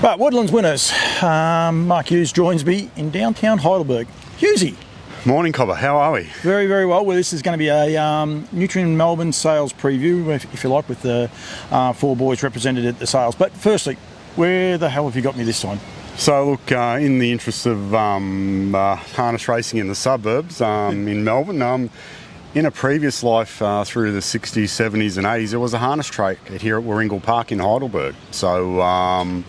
But Woodlands Winners, Mark Hughes joins me in downtown Heidelberg. Hughesy. Morning, Cobber. How are we? Very, very well. Well, this is going to be a Nutrien Melbourne sales preview, if you like, with the four boys represented at the sales. But firstly, where the hell have you got me this time? So, look, in the interest of harness racing in the suburbs in Melbourne, in a previous life through the 60s, 70s and 80s, there was a harness track here at Warringal Park in Heidelberg. So,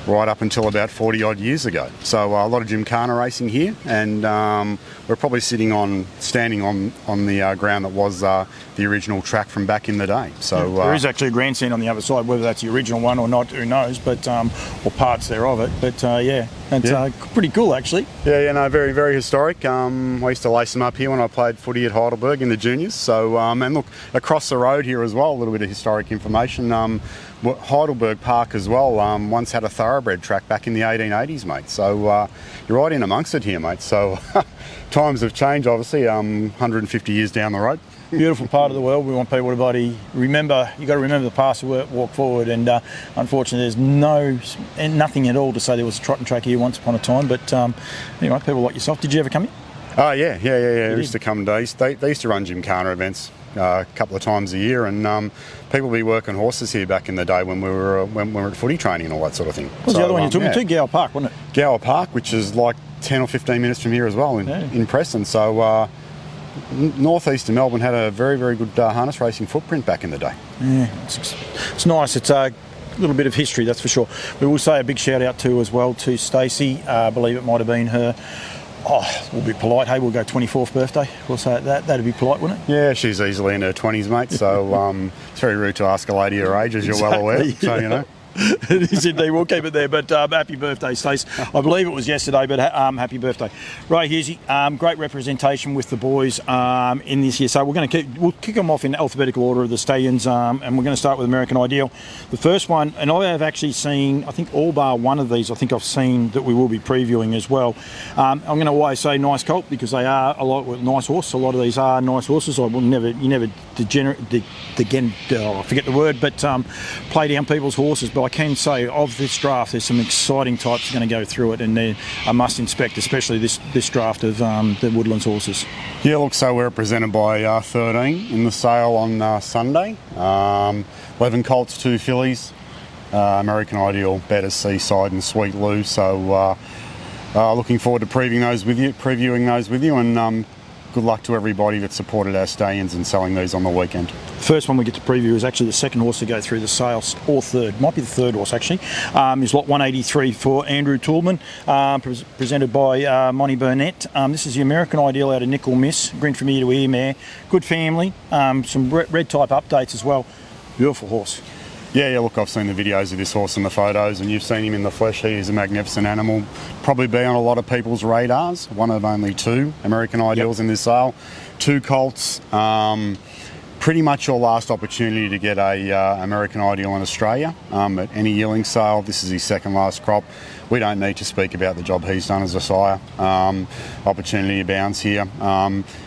right up until about 40 odd years ago. So a lot of gymkhana racing here, and we're probably standing on the ground that was the original track from back in the day. So there is actually a grandstand on the other side, whether that's the original one or not, who knows, but or parts there of it. But yeah, it's pretty cool actually. Yeah, no, very, very historic. I used to lace them up here when I played footy at Heidelberg in the juniors. So and look, across the road here as well, a little bit of historic information. Heidelberg Park as well once had a thoroughbred track back in the 1880s, mate. So you're right in amongst it here, mate. So times have changed, obviously, 150 years down the road. Beautiful part of the world. We want people to remember. You got to remember the past to walk forward. And unfortunately, there's nothing at all to say there was a trotting track here once upon a time. But anyway, people like yourself. Did you ever come here? Oh yeah. They used to come. They used to run gymkhana events a couple of times a year, and people would be working horses here back in the day when we were at footy training and all that sort of thing. What was the other one you took me to? Gower Park, wasn't it? Gower Park, which is like 10 or 15 minutes from here as well in Preston. So northeast of Melbourne had a very, very good harness racing footprint back in the day. Yeah, it's nice. It's a little bit of history, that's for sure. We will say a big shout out to Stacey. I believe it might have been her. Oh, we'll be polite, hey, we'll go 24th birthday. We'll say that'd be polite, wouldn't it? Yeah, she's easily in her 20s, mate, so it's very rude to ask a lady her age, as you're well aware, so you know. It is indeed. We'll keep it there. But happy birthday, Stace. I believe it was yesterday, but happy birthday. Right, Hughesy, great representation with the boys in this year. So we'll kick them off in alphabetical order of the stallions, and we're going to start with American Ideal. The first one, and I have actually seen, I think all bar one of these, I think I've seen that we will be previewing as well. I'm going to always say nice colt because they are a lot with nice horse. A lot of these are nice horses. I will never, you never I forget the word, but play down people's horses. But I can say of this draft, there's some exciting types going to go through it, and they're a must inspect, especially this draft of the Woodlands horses. Yeah, look, so we're represented by 13 in the sale on Sunday. 11 colts, 2 fillies, American Ideal, Better, Seaside and Sweet Lou. So looking forward to previewing those with you, and good luck to everybody that supported our stallions and selling these on the weekend. The first one we get to preview is actually the second horse to go through the sales, or third, might be the third horse actually, is lot 183 for Andrew Toolman, presented by Monty Burnett. This is the American Ideal out of Nickel Miss, green from ear to ear mare, good family, some red type updates as well, beautiful horse. Yeah, look, I've seen the videos of this horse and the photos, and you've seen him in the flesh. He is a magnificent animal. Probably be on a lot of people's radars. One of only 2 American Ideals in this sale. 2 colts. Pretty much your last opportunity to get a American Ideal in Australia. At any yearling sale, this is his second last crop. We don't need to speak about the job he's done as a sire. Opportunity abounds here.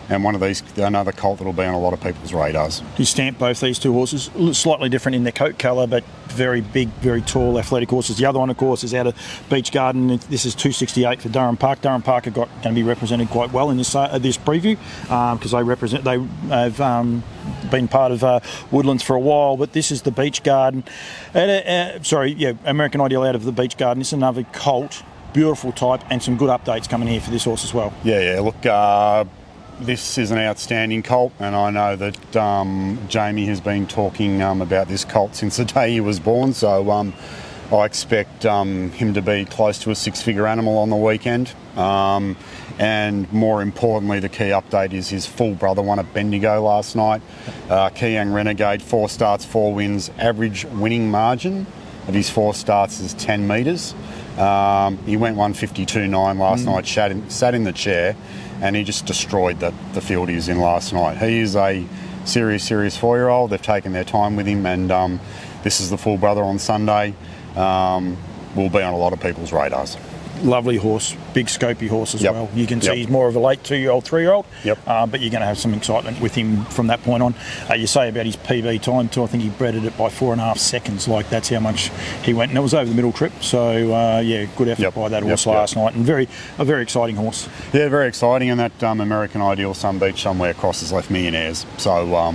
And one of these, another colt that will be on a lot of people's radars. You stamp both these 2 horses, slightly different in their coat colour, but very big, very tall, athletic horses. The other one, of course, is out of Beach Garden. This is 268 for Durham Park. Durham Park are going to be represented quite well in this preview because they have been part of Woodlands for a while. But this is the Beach Garden. American Ideal out of the Beach Garden. This is another colt, beautiful type, and some good updates coming here for this horse as well. Yeah. Look, this is an outstanding colt, and I know that Jamie has been talking about this colt since the day he was born, so I expect him to be close to a 6-figure animal on the weekend. And more importantly, the key update is his full brother won at Bendigo last night. Keyang Renegade, 4 starts, 4 wins. Average winning margin of his 4 starts is 10 metres. He went 152.9 last night, sat in the chair, and he just destroyed the field he was in last night. He is a serious 4-year-old. They've taken their time with him, and this is the full brother on Sunday. Will be on a lot of people's radars. Lovely horse, big scopy horse as Yep. well. You can see Yep. he's more of a late 2-year-old, 3-year-old. Yep. But you're going to have some excitement with him from that point on. You say about his PB time too. I think he breaded it by 4.5 seconds. Like that's how much he went, and it was over the middle trip. So yeah, good effort Yep. by that horse Yep. last night, and a very exciting horse. Yeah, very exciting, and that American Ideal Sun Beach somewhere across has left millionaires. So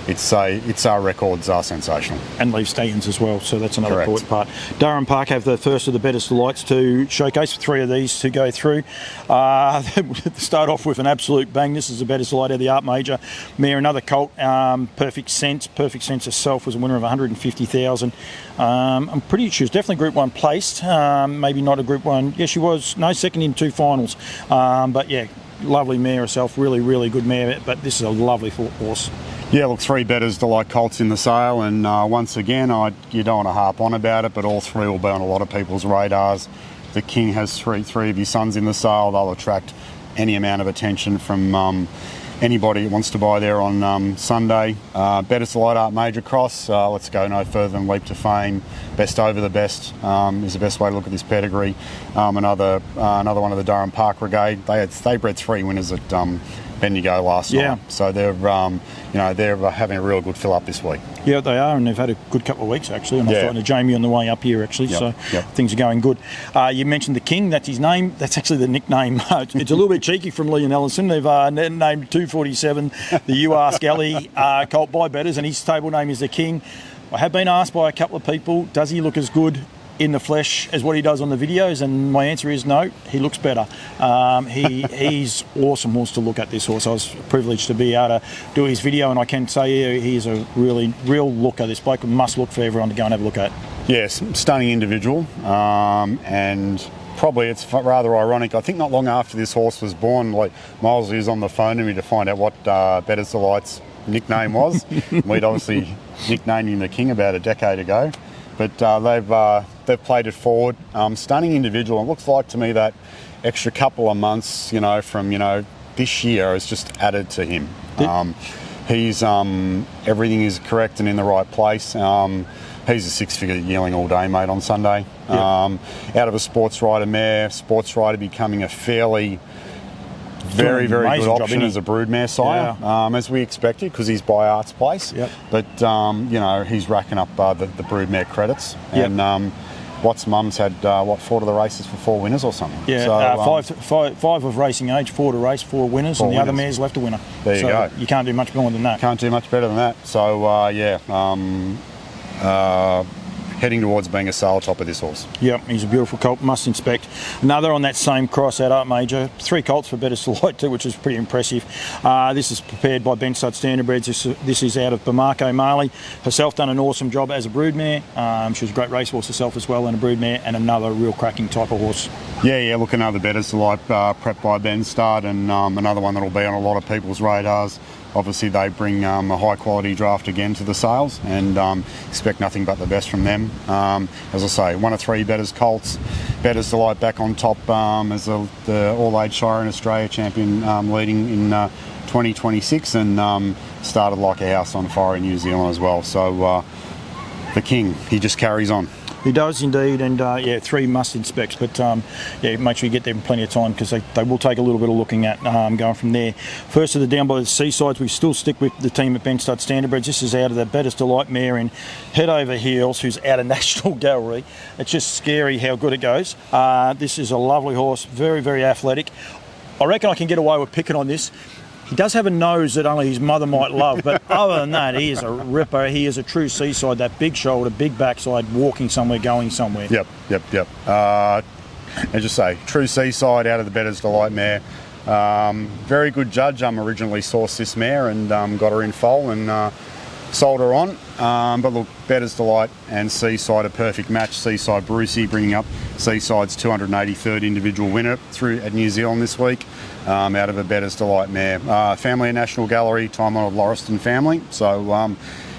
it's our records are sensational. And leave stallions as well, so that's another Correct. important part. Durham Park have the first of the Better Delights to showcase, 3 of these to go through. Start off with an absolute bang. This is the Better Delight of the Art Major mare, another colt. Perfect Sense herself was a winner of 150,000. I'm pretty sure she was definitely Group 1 placed, maybe not a Group 1. Yeah, she was, no, second in 2 finals. But yeah, lovely mare herself, really good mare, but this is a lovely horse. Yeah, look, 3 Better Delight colts in the sale, and once again, you don't want to harp on about it, but all 3 will be on a lot of people's radars. The King has three of his sons in the sale. They'll attract any amount of attention from anybody who wants to buy there on Sunday. Better Delight Art Major Cross. Let's go no further than Leap to Fame. Best over the best is the best way to look at this pedigree. Another one of the Durham Park Brigade. They bred 3 winners at Bendigo last night. So they're having a real good fill up this week. Yeah, they are, and they've had a good couple of weeks actually. And I was talking to Jamie on the way up here actually, so things are going good. You mentioned the King, that's his name. That's actually the nickname. It's a little bit cheeky from Lee and Ellison. They've named 247 the You Ask Ellie colt by Betters, and his stable name is the King. I have been asked by a couple of people, does he look as good in the flesh as what he does on the videos, and my answer is no, he looks better. He's awesome horse to look at, this horse. I was privileged to be able to do his video, and I can say he's a real looker. This bloke must look for everyone to go and have a look at. Yes, Stunning individual, and probably it's rather ironic. I think not long after this horse was born, like Miles was on the phone to me to find out what Better Delight's nickname was. We'd obviously nicknamed him the King about a decade ago. But they've played it forward. Stunning individual. It looks like to me that extra couple of months, from this year has just added to him. He's everything is correct and in the right place. He's a 6-figure yearling all day, mate, on Sunday. Out of a sports rider mare, sports rider becoming a very good option as a broodmare sire, as we expected, because he's by Art's Place. But he's racking up the broodmare credits, and Watt's mum's had 4 to the races for 4 winners or something. Five of racing age, 4 to race, 4 winners, and the other mare's left a winner. There you go. You can't do much more than that. Can't do much better than that. So heading towards being a sale top of this horse. Yep, he's a beautiful colt, must inspect. Another on that same cross at Art Major. 3 colts for Better Delight too, which is pretty impressive. This is prepared by Ben Stud Standardbreds. This is out of Bamako, Mali. Herself done an awesome job as a broodmare. She was a great racehorse herself as well, and a broodmare, and another real cracking type of horse. Yeah, look, another Better Delight prepped by Ben Stud, and another one that'll be on a lot of people's radars. Obviously, they bring a high-quality draft again to the sales, and expect nothing but the best from them. As I say, 1 of 3 Better's colts. Better's Delight back on top as the all-age sire in Australia champion, leading in 2026, and started like a house on fire in New Zealand as well. So the King, he just carries on. He does indeed, and 3 must inspects, but make sure you get them plenty of time, because they will take a little bit of looking at going from there. First of the down by the seasides, we still stick with the team at Ben Stud Standardbreds. This is out of the Better Delight mare in Head Over Heels, who's out of National Gallery. It's just scary how good it goes. This is a lovely horse, very athletic. I reckon I can get away with picking on this. He does have a nose that only his mother might love, but other than that, he is a ripper. He is a true seaside, that big shoulder, big backside, walking somewhere, going somewhere. Yep. As you say, true seaside out of the Better Delight mare. Very good judge. Originally sourced this mare and got her in foal and sold her on. But look, Better Delight and Seaside, a perfect match. Seaside Brucey bringing up Seaside's 283rd individual winner through at New Zealand this week, out of a Better Delight mare. Family at National Gallery, time-honoured Lauriston family. So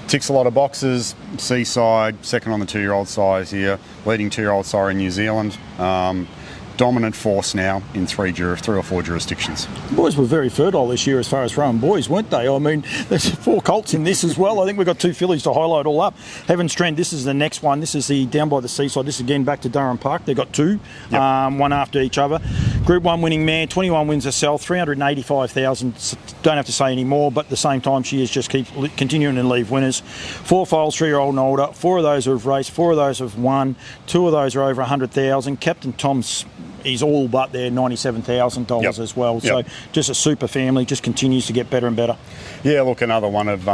ticks a lot of boxes. Seaside, second on the 2-year-old sires here, leading 2-year-old sire in New Zealand. dominant force now in three or four jurisdictions. Boys were very fertile this year as far as throwing boys, weren't they? I mean, there's 4 colts in this as well. I think we've got 2 fillies to highlight all up. Heaven's Trend, this is the next one. This is the down by the seaside. This is again back to Durham Park. They've got 2, one after each other. Group 1 winning mare, 21 wins herself, 385,000. Don't have to say any more, but at the same time, she is just continuing to leave winners. 4 foals, 3-year-old and older. 4 of those have raced, 4 of those have won. 2 of those are over 100,000. Captain Tom's is all but there, $97,000 as well. So just a super family, just continues to get better and better. Yeah, look, another one of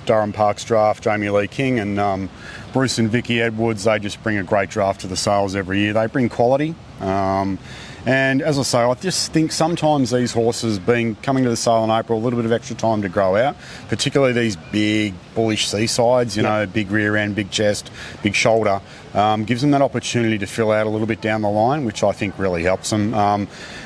Durham Park's draft, Jamie Lee King and Bruce and Vicky Edwards. They just bring a great draft to the sales every year. They bring quality. And as I say, I just think sometimes these horses coming to the sale in April, a little bit of extra time to grow out, particularly these big bullish seasides, you know, big rear end, big chest, big shoulder, gives them that opportunity to fill out a little bit down the line, which I think really helps them.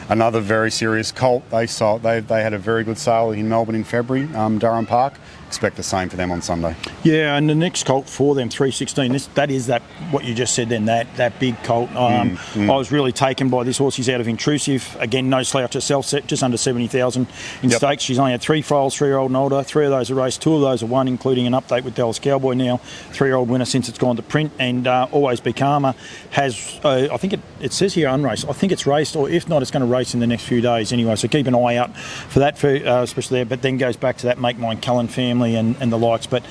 Another very serious colt, they had a very good sale in Melbourne in February, Durham Park. Expect the same for them on Sunday. Yeah, and the next colt for them, 316, that is what you just said then, that big colt. I was really taken by this horse. He's out of Intrusive. Again, no slouch herself, just under 70,000 in stakes. She's only had 3 foals, 3-year-old and older. 3 of those are raced, 2 of those are won, including an update with Dallas Cowboy now. 3-year-old winner since it's gone to print. And Always Be Calmer has, I think it says here unraced. I think it's raced, or if not, it's going to race in the next few days anyway. So keep an eye out for that, especially there. But then goes back to that Make Mine Cullen family and the likes. But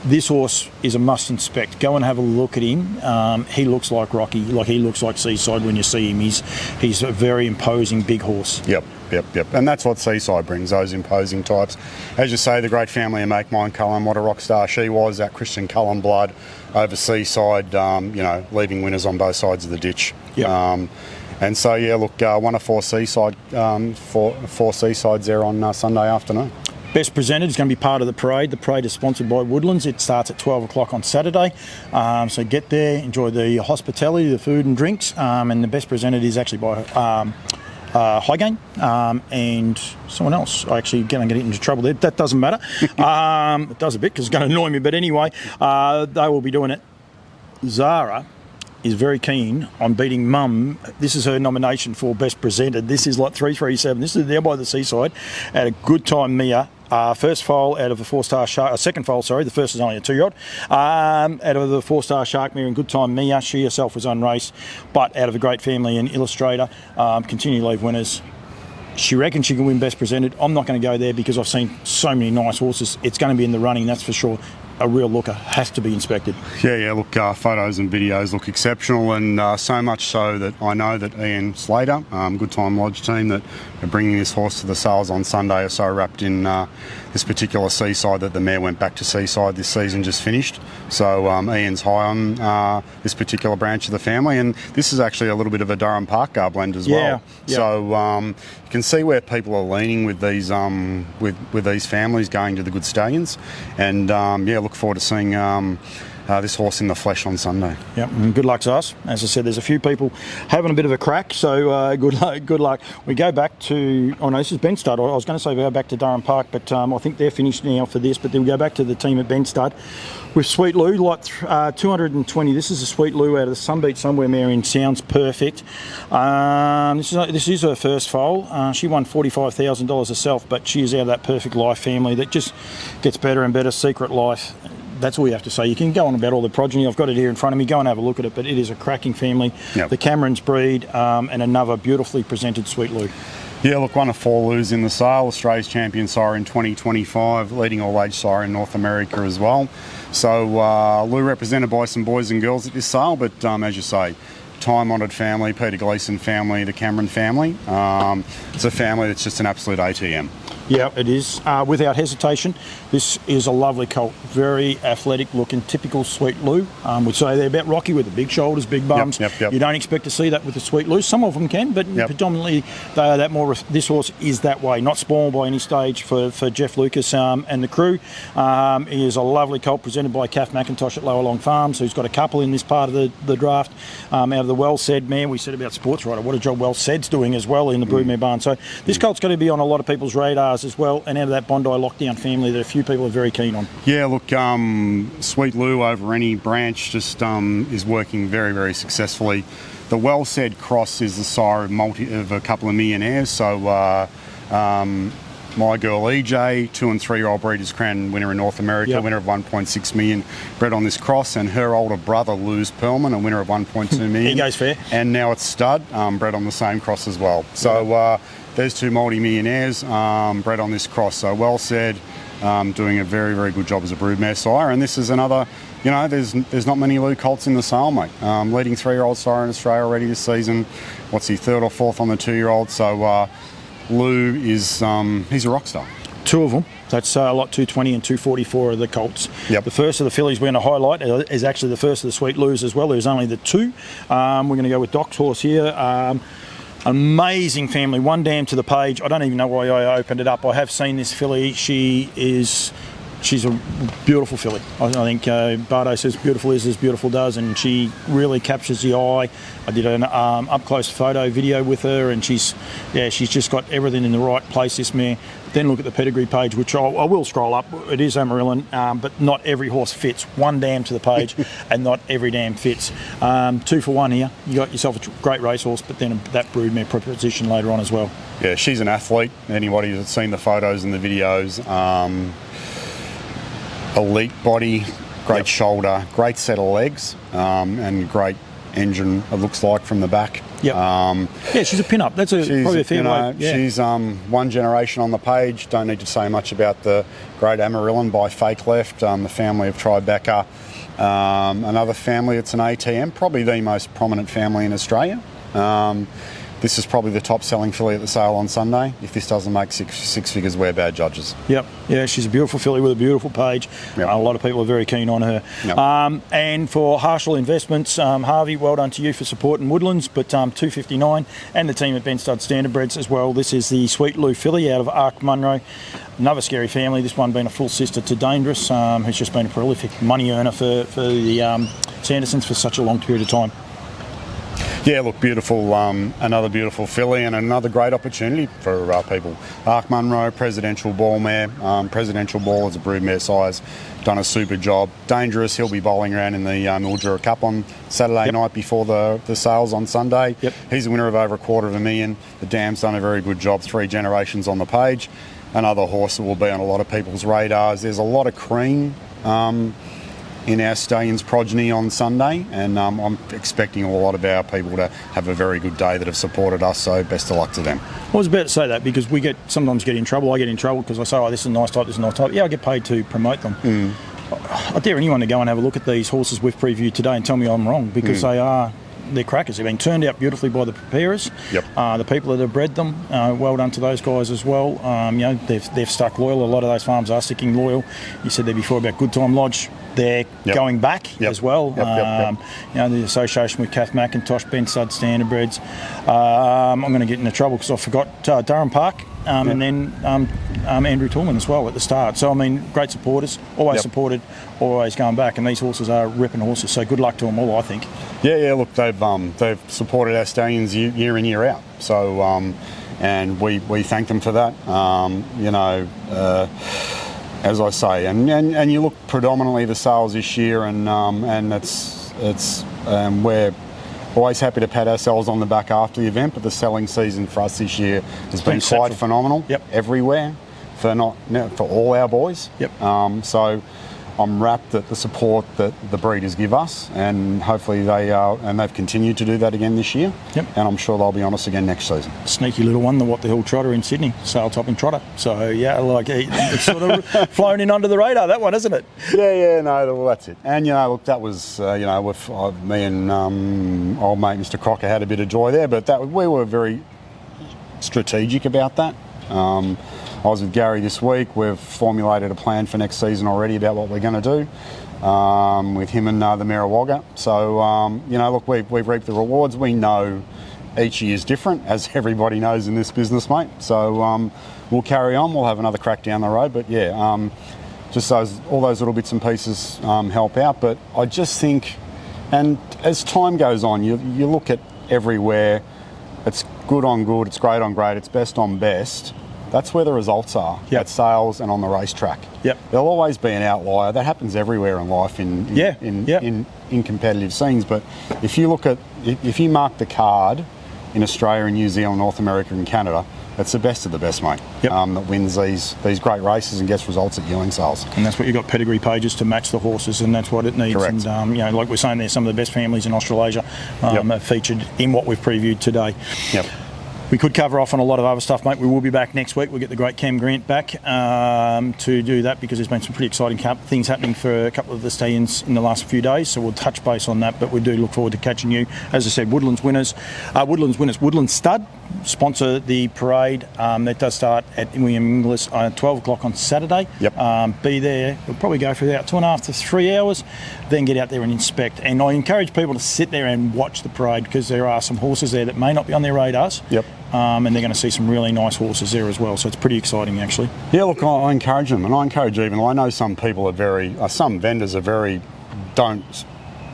this horse is a must inspect. Go and have a look at him. He looks like Rocky, like he looks like Seaside when you see him. He's a very imposing big horse. Yep. And that's what Seaside brings, those imposing types. As you say, the great family of Make Mine Cullen, what a rock star she was, that Christian Cullen blood over Seaside, leaving winners on both sides of the ditch. And so, look, one of 4 Seaside, 4 Seasides there on Sunday afternoon. Best Presented is going to be part of the parade. The parade is sponsored by Woodlands. It starts at 12 o'clock on Saturday. So get there, enjoy the hospitality, the food and drinks. And the Best Presented is actually by High Gain and someone else. I actually going to get into trouble there. That doesn't matter. It does a bit because it's going to annoy me. But anyway, they will be doing it. Zara is very keen on beating Mum. This is her nomination for Best Presented. This is like 337. This is there by the seaside at a Good Time Mia. First foal out of a 4-star shark, second foal, sorry, the first is only a 2-year-old. Out of the 4-star shark mare in Good Time Mia, she herself was unraced, but out of a great family and illustrator, continue to leave winners. She reckons she can win Best Presented. I'm not going to go there because I've seen so many nice horses. It's going to be in the running, that's for sure. A real looker, has to be inspected. Yeah, look, photos and videos look exceptional, and so much so that I know that Ian Slater, Good Time Lodge team that are bringing this horse to the sales on Sunday, are so wrapped in this particular Seaside that the mare went back to Seaside this season, just finished. So Ian's high on this particular branch of the family, and this is actually a little bit of a Durham Park blend as well. So you can see where people are leaning with these with these families going to the good stallions, and look forward to seeing this horse in the flesh on Sunday. Yep, and good luck to us. As I said, there's a few people having a bit of a crack, so good luck. We go back to, this is Benstud. I was going to say we go back to Durham Park, but I think they're finished now for this, but then we go back to the team at Benstud with Sweet Lou, 220. This is a Sweet Lou out of the Sunbeat Somewhere mare in Sounds Perfect. This is her first foal. She won $45,000 herself, but she is out of that Perfect Life family that just gets better and better. Secret Life. That's all you have to say. You can go on about all the progeny. I've got it here in front of me. Go and have a look at it. But it is a cracking family. The Cameron's breed and another beautifully presented Sweet Lou. Yeah, look, one of 4 Lou's in the sale. Australia's champion sire in 2025, leading all-age sire in North America as well. So Lou represented by some boys and girls at this sale, but as you say, time-honoured family, Peter Gleeson family, the Cameron family. It's a family that's just an absolute ATM. Yeah, it is. Without hesitation, this is a lovely colt. Very athletic looking, typical Sweet Lou. We'd say they're about Rocky with the big shoulders, big bums. Yep. You don't expect to see that with the Sweet Lou. Some of them can, but predominantly they are that more. This horse is that way. Not spoiled by any stage for Jeff Lucas and the crew. He is a lovely colt presented by Kath McIntosh at Lower Long Farms, who's got a couple in this part of the draft. Out of the Well Said mare, we said about Sports Writer. What a job Well Said's doing as well in the Broodmare barn. So this colt's going to be on a lot of people's radars stars as well, and out of that Bondi lockdown family that a few people are very keen on. Yeah, look, Sweet Lou over any branch just is working very, very successfully. The Well Said cross is the sire of a couple of millionaires. So my girl EJ, 2 and 3 year old Breeders' Crown winner in North America, winner of 1.6 million, bred on this cross, and her older brother Lou's Perlman, a winner of 1.2 million. He goes fair. And now it's Stud, bred on the same cross as well. So there's 2 multi-millionaires bred on this cross. So Well Said, doing a very, very good job as a broodmare sire. And this is another, there's not many Lou colts in the sale, mate. Leading 3-year-old sire in Australia already this season. What's he, 3rd or 4th on the 2-year-old? So Lou is, he's a rock star. 2 of them. That's lot 220 and 244 of the colts. Yep. The first of the fillies we're going to highlight is actually the first of the Sweet Lou's as well. There's only the 2. We're going to go with Doc's horse here. Amazing family, 1 dam to the page. I don't even know why I opened it up. I have seen this filly. She's a beautiful filly. I think Bardo says beautiful is as beautiful does, and she really captures the eye. I did an up-close photo video with her, and she's just got everything in the right place, this mare. Then look at the pedigree page, which I will scroll up. It is Amarillan, but not every horse fits. 1 dam to the page, and not every dam fits. 2 for 1 here. You got yourself a great racehorse, but then that broodmare proposition later on as well. Yeah, she's an athlete. Anybody that's seen the photos and the videos, elite body, great shoulder, great set of legs, and great engine, it looks like, from the back. Yep. Yeah, she's a pin-up. That's probably a fair way. Yeah. She's 1 generation on the page. Don't need to say much about the great Amarillan by Fake Left, the family of Tribeca. Another family that's an ATM, probably the most prominent family in Australia. This is probably the top-selling filly at the sale on Sunday. If this doesn't make six figures, we're bad judges. Yep. Yeah, she's a beautiful filly with a beautiful page. Yep. A lot of people are very keen on her. Yep. And for Harshal Investments, Harvey, well done to you for supporting Woodlands, but 259, and the team at Ben Stud Standardbreds as well. This is the Sweet Lou filly out of Ark Munro. Another scary family, this one being a full sister to Dangerous, who's just been a prolific money earner for the Sandersons for such a long period of time. Yeah, look, beautiful, another beautiful filly and another great opportunity for people. Ark Munro, Presidential Ball mare. Presidential Ball is a broodmare size, done a super job. Dangerous, he'll be bowling around in the Mildura Cup on Saturday night before the sales on Sunday. Yep. He's a winner of over $250,000. The dam's done a very good job, 3 generations on the page. Another horse that will be on a lot of people's radars. There's a lot of cream in our stallions progeny on Sunday, and I'm expecting a lot of our people to have a very good day that have supported us, so best of luck to them. I was about to say that because we sometimes get in trouble. I get in trouble because I say, oh, this is a nice type, this is a nice type. Yeah, I get paid to promote them. I dare anyone to go and have a look at these horses we've previewed today and tell me I'm wrong, because they're crackers. They've been turned out beautifully by the preparers. Yep. The people that have bred them, well done to those guys as well. They've stuck loyal. A lot of those farms are sticking loyal. You said there before about Good Time Lodge. They're going back as well. The association with Kath McIntosh, Ben Stud Standardbreds. I'm going to get into trouble because I forgot Durham Park and then Andrew Toolman as well at the start. So, I mean, great supporters, always supported, always going back. And these horses are ripping horses, so good luck to them all, I think. Yeah, look, they've supported our stallions year in, year out. So, and we thank them for that. As I say, and you look predominantly the sales this year, and we're always happy to pat ourselves on the back after the event. But the selling season for us this year has been quite phenomenal. Everywhere for all our boys. So I'm rapt at the support that the breeders give us, and hopefully they've continued to do that again this year. And I'm sure they'll be on us again next season. Sneaky little one, the What the Hill Trotter in Sydney, sale topping trotter. So it's sort of flown in under the radar, that one, isn't it? Well, that's it. And look, that was with me and old mate Mr. Crocker had a bit of joy there, but we were very strategic about that. I was with Gary this week. We've formulated a plan for next season already about what we're going to do with him and the Merriwagga. So, look, we've reaped the rewards. We know each year is different, as everybody knows in this business, mate. So we'll carry on. We'll have another crack down the road. But, just all those little bits and pieces help out. But I just think, and as time goes on, you look at everywhere, it's good on good, it's great on great, it's best on best. That's where the results are, Yep. at sales and on the racetrack. Yep. There'll always be an outlier. That happens everywhere in life in competitive scenes. But if you look at, if you mark the card in Australia and New Zealand, North America and Canada, it's the best of the best, mate, Yep. that wins these great races and gets results at yearling sales. And that's what you've got, pedigree pages to match the horses, and that's what it needs. Correct. And you know, like we're saying, there's some of the best families in Australasia are featured in what we've previewed today. Yep. We could cover off on a lot of other stuff, mate. We will be back next week. We'll get the great Cam Grant back to do that, because there's been some pretty exciting things happening for a couple of the stallions in the last few days. So we'll touch base on that, but we do look forward to catching you. As I said, Woodlands Winners, Woodlands Stud sponsor the parade. That does start at William Inglis at 12 o'clock on Saturday. Yep. Be there. We'll probably go for about 2.5 to 3 hours, then get out there and inspect. And I encourage people to sit there and watch the parade, because there are some horses there that may not be on their radars. Yep. And they're going to see some really nice horses there as well. So it's pretty exciting, actually. Yeah, look, I encourage them, and I encourage even. I know some people are some vendors are very don't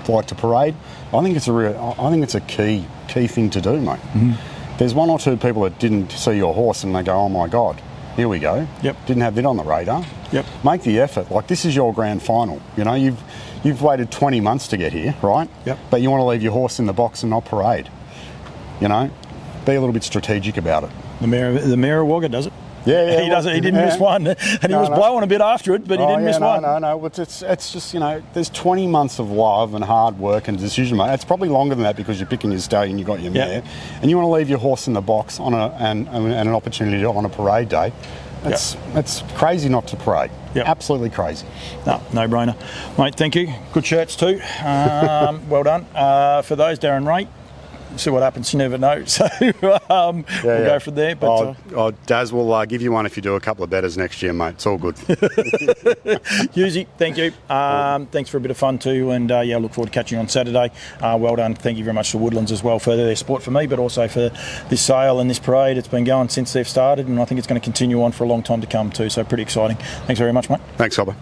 like to parade. I think it's a key thing to do, mate. Mm-hmm. There's one or two people that didn't see your horse and they go, oh my God, here we go. Yep. Didn't have that on the radar. Yep. Make the effort. Like, this is your grand final. You know, you've waited 20 months to get here, right? Yep. But you want to leave your horse in the box and not parade. You know, be a little bit strategic about it. The mayor of Wagga does it. Yeah, he does it. He didn't miss one, and he was blowing a bit after it, but he didn't miss one. No. It's just, you know, there's 20 months of love and hard work and decision making. It's probably longer than that, because you're picking your stallion, you got your mare, and you want to leave your horse in the box on an opportunity on a parade day. It's crazy not to parade. Yep. Absolutely crazy. No brainer, mate. Thank you. Good shirts too. Well done. For those, Darren Ray. See what happens, you never know. So we'll go from there. But Daz will give you one if you do a couple of betters next year, mate. It's all good. Yuzi, thank you. Thanks for a bit of fun too, and look forward to catching you on Saturday. Well done. Thank you very much to Woodlands as well for their support for me, but also for this sale and this parade. It's been going since they've started, and I think it's going to continue on for a long time to come too. So pretty exciting. Thanks very much, mate. Thanks, Hopper.